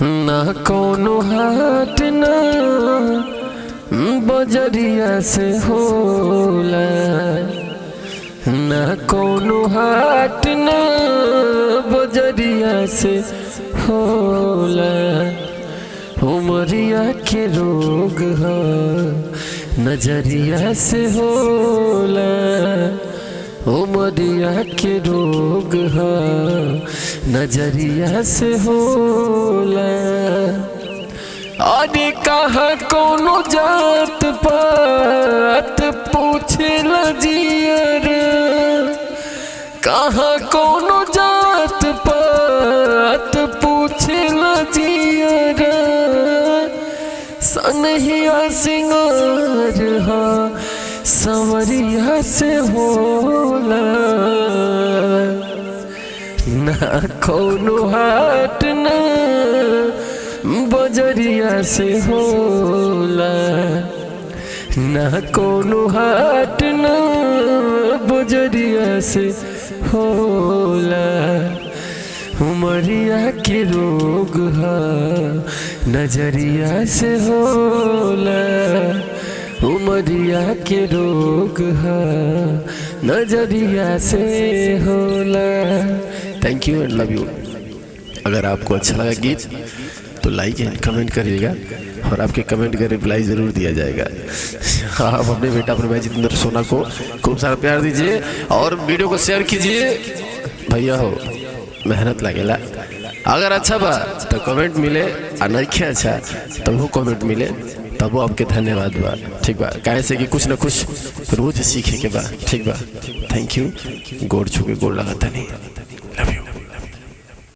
ना कोनो हाट ना बजरिया से होला, ना कोनो हाट ना बजरिया से होला। उमरिया के रोग है नजरिया से होला, उमरिया के रोग है नजरिया से होला। अरे कहाँ कोनो जात पात पूछे लजियर, कहाँ कोनो जात पात पूछे लजियर। सनहिया सिंगार हा संवरिया से होला, ना कोनो हाट ना बजरिया से होला, ना कोनो हाट ना बजरिया से होला। उमरिया के रोग है नजरिया से होला, उमरिया के रोग है नजरिया से होला। Thank you and love you. अगर आपको अच्छा लगा गीत तो लाइक एंड कमेंट करिएगा और आपके कमेंट का रिप्लाई ज़रूर दिया जाएगा। आप अपने बेटा अपने भाई जितेंद्र सोना को खूब सारा प्यार दीजिए और वीडियो को शेयर कीजिए। भैया हो मेहनत लगेला, अगर अच्छा बा तो कमेंट मिले और नहीं अच्छा तब वो कमेंट मिले तब वो आपके धन्यवाद बा। ठीक बा, काहे से कि कुछ ना कुछ रोज सीखे के बा। ठीक बा, थैंक यू। गोड़ छू के गोड़ लगाता नहीं।